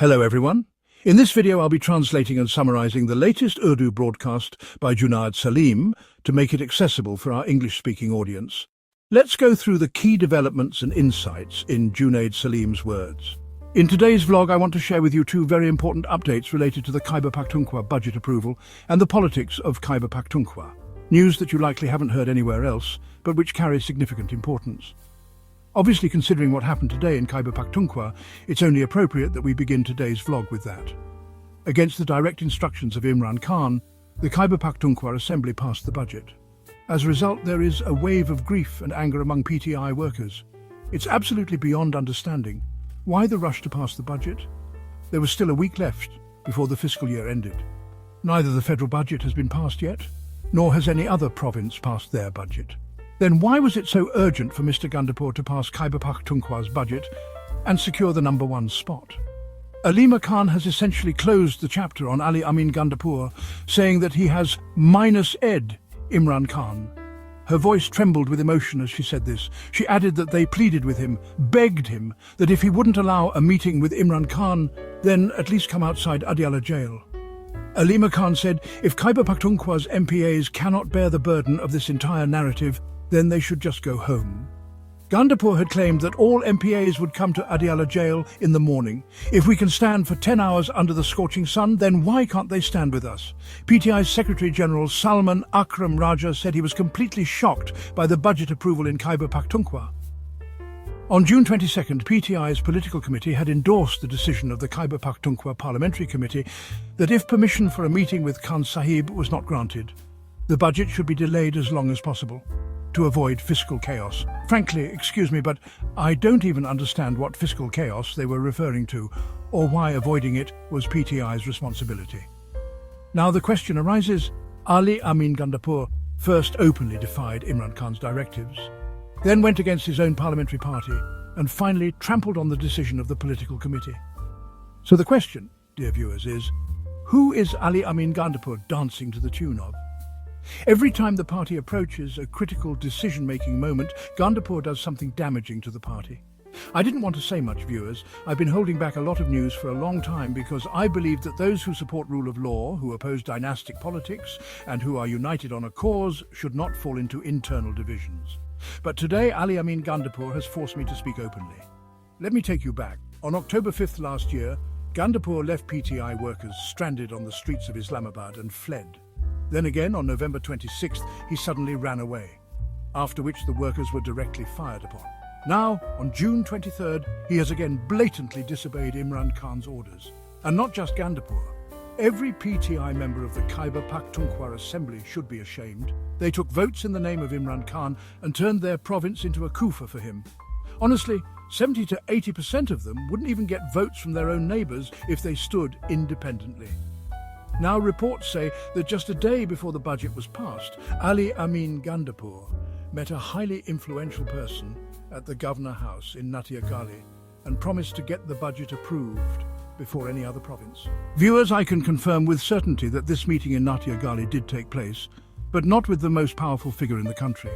Hello everyone. In this video I'll be translating and summarizing the latest Urdu broadcast by Junaid Saleem to make it accessible for our English-speaking audience. Let's go through the key developments and insights in Junaid Saleem's words. In today's vlog I want to share with you two very important updates related to the Khyber Pakhtunkhwa budget approval and the politics of Khyber Pakhtunkhwa. News that you likely haven't heard anywhere else, but which carries significant importance. Obviously, considering what happened today in Khyber Pakhtunkhwa, it's only appropriate that we begin today's vlog with that. Against the direct instructions of Imran Khan, the Khyber Pakhtunkhwa Assembly passed the budget. As a result, there is a wave of grief and anger among PTI workers. It's absolutely beyond understanding. Why the rush to pass the budget? There was still a week left before the fiscal year ended. Neither the federal budget has been passed yet, nor has any other province passed their budget. Then why was it so urgent for Mr. Gandapur to pass Khyber Pakhtunkhwa's budget and secure the #1 spot? Alima Khan has essentially closed the chapter on Ali Amin Gandapur, saying that he has -ed Imran Khan. Her voice trembled with emotion as she said this. She added that they pleaded with him, begged him, that if he wouldn't allow a meeting with Imran Khan, then at least come outside Adiala jail. Alima Khan said, if Khyber Pakhtunkhwa's MPAs cannot bear the burden of this entire narrative, then they should just go home. Gandapur had claimed that all MPAs would come to Adiala jail in the morning. If we can stand for 10 hours under the scorching sun, then why can't they stand with us? PTI's Secretary-General Salman Akram Raja said he was completely shocked by the budget approval in Khyber Pakhtunkhwa. On June 22nd, PTI's political committee had endorsed the decision of the Khyber Pakhtunkhwa Parliamentary Committee that if permission for a meeting with Khan Sahib was not granted, the budget should be delayed as long as possible, to avoid fiscal chaos. Frankly, excuse me, but I don't even understand what fiscal chaos they were referring to, or why avoiding it was PTI's responsibility. Now the question arises, Ali Amin Gandapur first openly defied Imran Khan's directives, then went against his own parliamentary party, and finally trampled on the decision of the political committee. So the question, dear viewers, is, who is Ali Amin Gandapur dancing to the tune of? Every time the party approaches a critical decision-making moment, Gandapur does something damaging to the party. I didn't want to say much, viewers. I've been holding back a lot of news for a long time because I believe that those who support rule of law, who oppose dynastic politics, and who are united on a cause should not fall into internal divisions. But today, Ali Amin Gandapur has forced me to speak openly. Let me take you back. On October 5th last year, Gandapur left PTI workers stranded on the streets of Islamabad and fled. Then again, on November 26th, he suddenly ran away, after which the workers were directly fired upon. Now, on June 23rd, he has again blatantly disobeyed Imran Khan's orders. And not just Gandapur. Every PTI member of the Khyber Pakhtunkhwa Assembly should be ashamed. They took votes in the name of Imran Khan and turned their province into a kufa for him. Honestly, 70 to 80% of them wouldn't even get votes from their own neighbours if they stood independently. Now reports say that just a day before the budget was passed, Ali Amin Gandapur met a highly influential person at the Governor House in Nathia Gali and promised to get the budget approved before any other province. Viewers, I can confirm with certainty that this meeting in Nathia Gali did take place, but not with the most powerful figure in the country.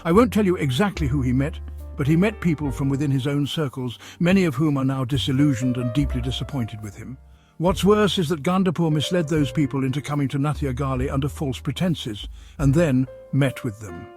I won't tell you exactly who he met, but he met people from within his own circles, many of whom are now disillusioned and deeply disappointed with him. What's worse is that Gandapur misled those people into coming to Nathia Gali under false pretenses, and then met with them.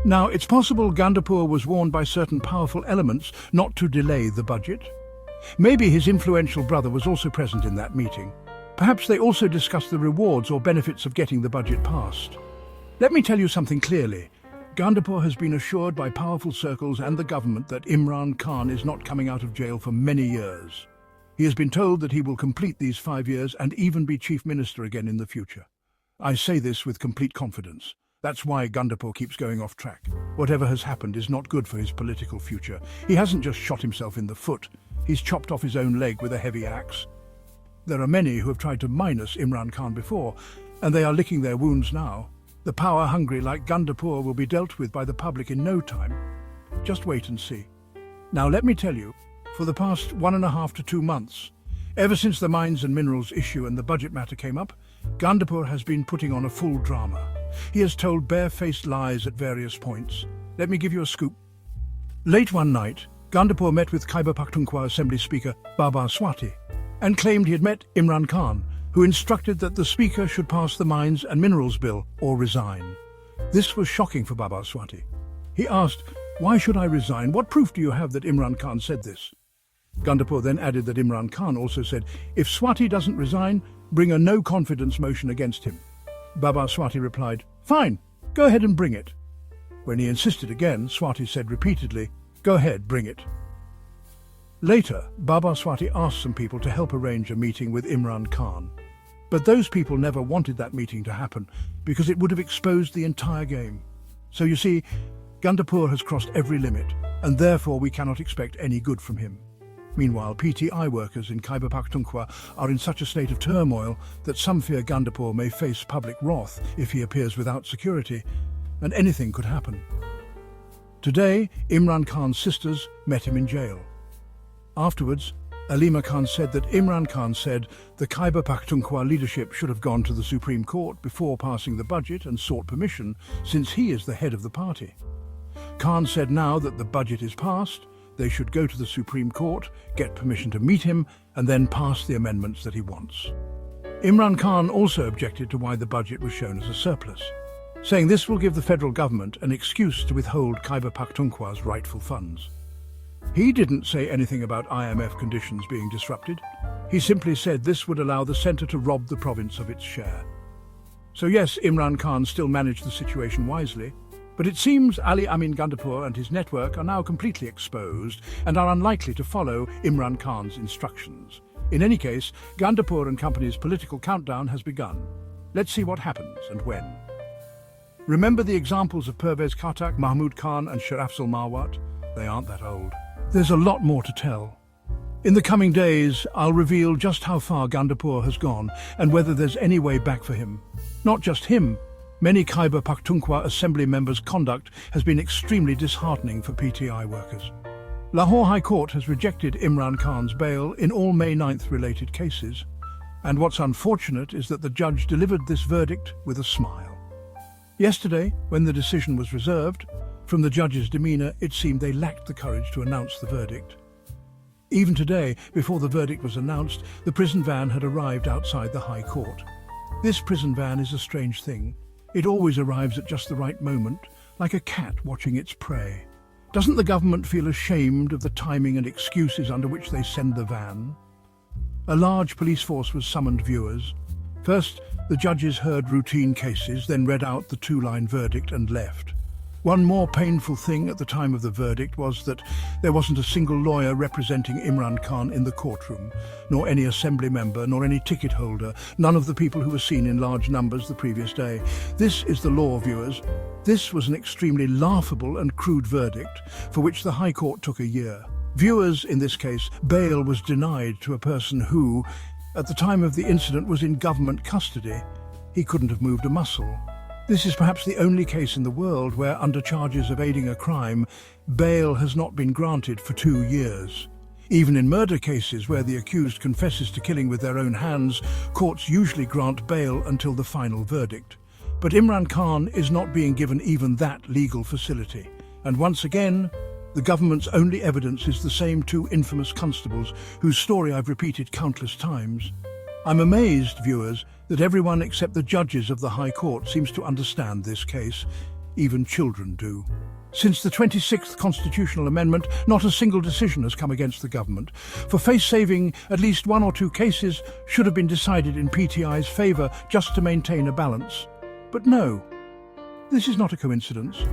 Now, it's possible Gandapur was warned by certain powerful elements not to delay the budget. Maybe his influential brother was also present in that meeting. Perhaps they also discussed the rewards or benefits of getting the budget passed. Let me tell you something clearly. Gandapur has been assured by powerful circles and the government that Imran Khan is not coming out of jail for many years. He has been told that he will complete these 5 years and even be chief minister again in the future. I say this with complete confidence. That's why Gandapur keeps going off track. Whatever has happened is not good for his political future. He hasn't just shot himself in the foot. He's chopped off his own leg with a heavy axe. There are many who have tried to minus Imran Khan before, and they are licking their wounds now. The power-hungry like Gandapur will be dealt with by the public in no time. Just wait and see. Now let me tell you, for the past 1.5 to 2 months, ever since the mines and minerals issue and the budget matter came up, Gandapur has been putting on a full drama. He has told bare-faced lies at various points. Let me give you a scoop. Late one night, Gandapur met with Khyber Pakhtunkhwa Assembly Speaker Baba Swati and claimed he had met Imran Khan, who instructed that the Speaker should pass the Mines and Minerals Bill or resign. This was shocking for Baba Swati. He asked, "Why should I resign? What proof do you have that Imran Khan said this?" Gandapur then added that Imran Khan also said, "If Swati doesn't resign, bring a no-confidence motion against him." Baba Swati replied, "Fine, go ahead and bring it." When he insisted again, Swati said repeatedly, "Go ahead, bring it." Later, Baba Swati asked some people to help arrange a meeting with Imran Khan. But those people never wanted that meeting to happen because it would have exposed the entire game. So you see, Gandapur has crossed every limit, and therefore we cannot expect any good from him. Meanwhile, PTI workers in Khyber Pakhtunkhwa are in such a state of turmoil that some fear Gandapur may face public wrath if he appears without security, and anything could happen. Today, Imran Khan's sisters met him in jail. Afterwards, Alima Khan said that Imran Khan said the Khyber Pakhtunkhwa leadership should have gone to the Supreme Court before passing the budget and sought permission, since he is the head of the party. Khan said now that the budget is passed, they should go to the Supreme Court, get permission to meet him, and then pass the amendments that he wants. Imran Khan also objected to why the budget was shown as a surplus, saying this will give the federal government an excuse to withhold Khyber Pakhtunkhwa's rightful funds. He didn't say anything about IMF conditions being disrupted. He simply said this would allow the centre to rob the province of its share. So yes, Imran Khan still managed the situation wisely, but it seems Ali Amin Gandapur and his network are now completely exposed and are unlikely to follow Imran Khan's instructions. In any case, Gandapur and company's political countdown has begun. Let's see what happens and when. Remember the examples of Pervez Khattak, Mahmud Khan and Sharafzal Marwat? They aren't that old. There's a lot more to tell. In the coming days, I'll reveal just how far Gandapur has gone and whether there's any way back for him. Not just him. Many Khyber Pakhtunkhwa Assembly members' conduct has been extremely disheartening for PTI workers. Lahore High Court has rejected Imran Khan's bail in all May 9th related cases. And what's unfortunate is that the judge delivered this verdict with a smile. Yesterday, when the decision was reserved, from the judge's demeanour, it seemed they lacked the courage to announce the verdict. Even today, before the verdict was announced, the prison van had arrived outside the High Court. This prison van is a strange thing. It always arrives at just the right moment, like a cat watching its prey. Doesn't the government feel ashamed of the timing and excuses under which they send the van? A large police force was summoned, viewers. First, the judges heard routine cases, then read out the two-line verdict and left. One more painful thing at the time of the verdict was that there wasn't a single lawyer representing Imran Khan in the courtroom, nor any assembly member, nor any ticket holder, none of the people who were seen in large numbers the previous day. This is the law, viewers. This was an extremely laughable and crude verdict, for which the High Court took a year. Viewers, in this case, bail was denied to a person who, at the time of the incident, was in government custody. He couldn't have moved a muscle. This is perhaps the only case in the world where, under charges of aiding a crime, bail has not been granted for 2 years. Even in murder cases where the accused confesses to killing with their own hands, courts usually grant bail until the final verdict. But Imran Khan is not being given even that legal facility. And once again, the government's only evidence is the same two infamous constables whose story I've repeated countless times. I'm amazed, viewers, that everyone except the judges of the High Court seems to understand this case. Even children do. Since the 26th constitutional amendment, not a single decision has come against the government. For face-saving, at least 1 or 2 cases should have been decided in PTI's favour just to maintain a balance. But no, this is not a coincidence.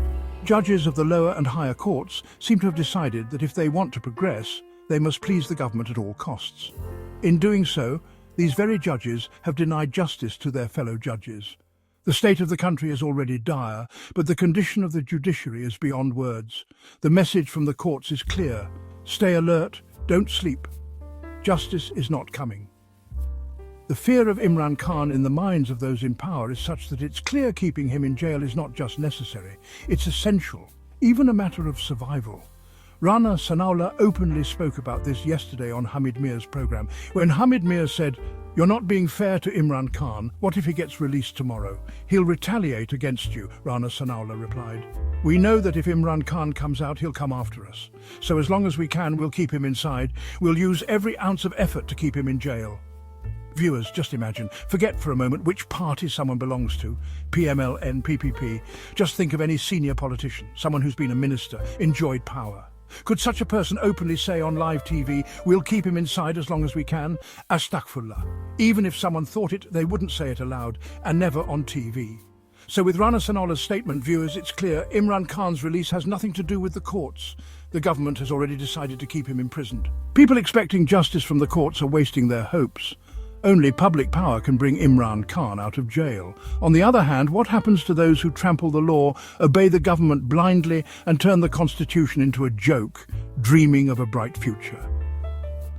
Judges of the lower and higher courts seem to have decided that if they want to progress, they must please the government at all costs. In doing so, these very judges have denied justice to their fellow judges. The state of the country is already dire, but the condition of the judiciary is beyond words. The message from the courts is clear. Stay alert, don't sleep. Justice is not coming. The fear of Imran Khan in the minds of those in power is such that it's clear keeping him in jail is not just necessary, it's essential, even a matter of survival. Rana Sanaullah openly spoke about this yesterday on Hamid Mir's program, when Hamid Mir said, "You're not being fair to Imran Khan. What if he gets released tomorrow? He'll retaliate against you," Rana Sanaullah replied. "We know that if Imran Khan comes out, he'll come after us. So as long as we can, we'll keep him inside. We'll use every ounce of effort to keep him in jail." Viewers, just imagine, forget for a moment which party someone belongs to, PMLN, PPP. Just think of any senior politician, someone who's been a minister, enjoyed power. Could such a person openly say on live TV, "We'll keep him inside as long as we can"? Astaghfirullah. Even if someone thought it, they wouldn't say it aloud, and never on TV. So with Rana Sanaullah's statement, viewers, it's clear Imran Khan's release has nothing to do with the courts. The government has already decided to keep him imprisoned. People expecting justice from the courts are wasting their hopes. Only public power can bring Imran Khan out of jail. On the other hand, what happens to those who trample the law, obey the government blindly, and turn the constitution into a joke, dreaming of a bright future?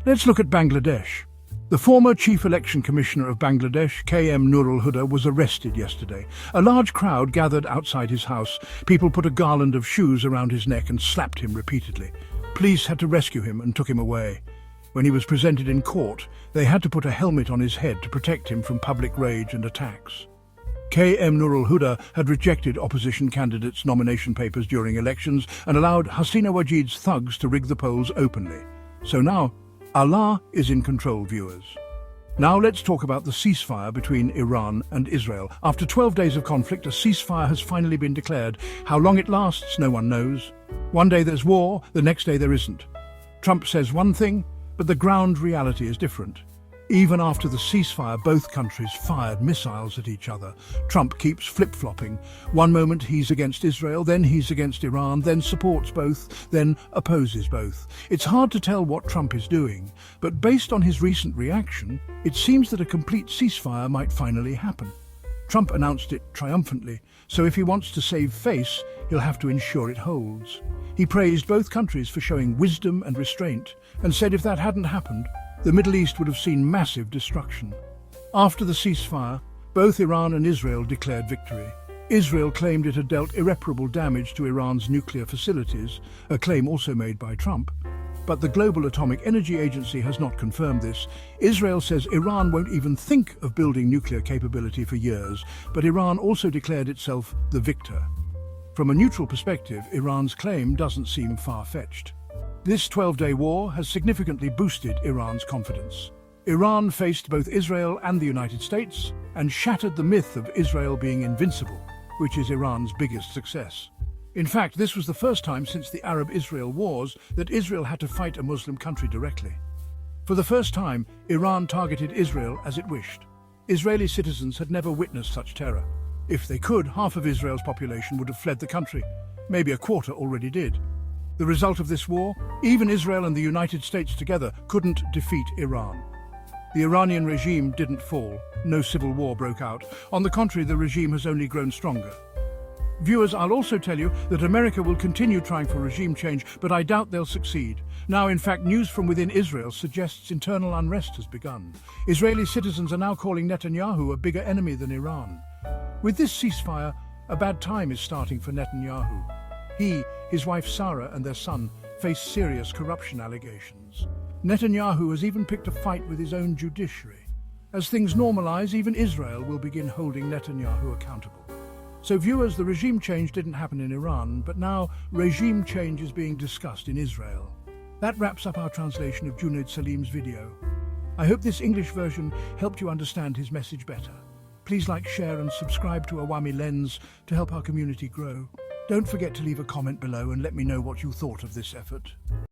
Let's look at Bangladesh. The former Chief Election Commissioner of Bangladesh, KM Nurul Huda, was arrested yesterday. A large crowd gathered outside his house. People put a garland of shoes around his neck and slapped him repeatedly. Police had to rescue him and took him away. When he was presented in court, they had to put a helmet on his head to protect him from public rage and attacks. KM Nurul Huda had rejected opposition candidates' nomination papers during elections and allowed Hasina Wajid's thugs to rig the polls openly. So now, Allah is in control, viewers. Now let's talk about the ceasefire between Iran and Israel. After 12 days of conflict, a ceasefire has finally been declared. How long it lasts, no one knows. One day there's war, the next day there isn't. Trump says one thing, but the ground reality is different. Even after the ceasefire, both countries fired missiles at each other. Trump keeps flip-flopping. One moment he's against Israel, then he's against Iran, then supports both, then opposes both. It's hard to tell what Trump is doing, but based on his recent reaction, it seems that a complete ceasefire might finally happen. Trump announced it triumphantly, so if he wants to save face, he'll have to ensure it holds. He praised both countries for showing wisdom and restraint, and said if that hadn't happened, the Middle East would have seen massive destruction. After the ceasefire, both Iran and Israel declared victory. Israel claimed it had dealt irreparable damage to Iran's nuclear facilities, a claim also made by Trump. But the Global Atomic Energy Agency has not confirmed this. Israel says Iran won't even think of building nuclear capability for years, but Iran also declared itself the victor. From a neutral perspective, Iran's claim doesn't seem far-fetched. This 12-day war has significantly boosted Iran's confidence. Iran faced both Israel and the United States and shattered the myth of Israel being invincible, which is Iran's biggest success. In fact, this was the first time since the Arab-Israel wars that Israel had to fight a Muslim country directly. For the first time, Iran targeted Israel as it wished. Israeli citizens had never witnessed such terror. If they could, half of Israel's population would have fled the country. Maybe a quarter already did. The result of this war, even Israel and the United States together couldn't defeat Iran. The Iranian regime didn't fall. No civil war broke out. On the contrary, the regime has only grown stronger. Viewers, I'll also tell you that America will continue trying for regime change, but I doubt they'll succeed. Now, in fact, news from within Israel suggests internal unrest has begun. Israeli citizens are now calling Netanyahu a bigger enemy than Iran. With this ceasefire, a bad time is starting for Netanyahu. He, his wife Sarah and their son face serious corruption allegations. Netanyahu has even picked a fight with his own judiciary. As things normalize, even Israel will begin holding Netanyahu accountable. So viewers, the regime change didn't happen in Iran, but now regime change is being discussed in Israel. That wraps up our translation of Junaid Saleem's video. I hope this English version helped you understand his message better. Please like, share and subscribe to Awami Lens to help our community grow. Don't forget to leave a comment below and let me know what you thought of this effort.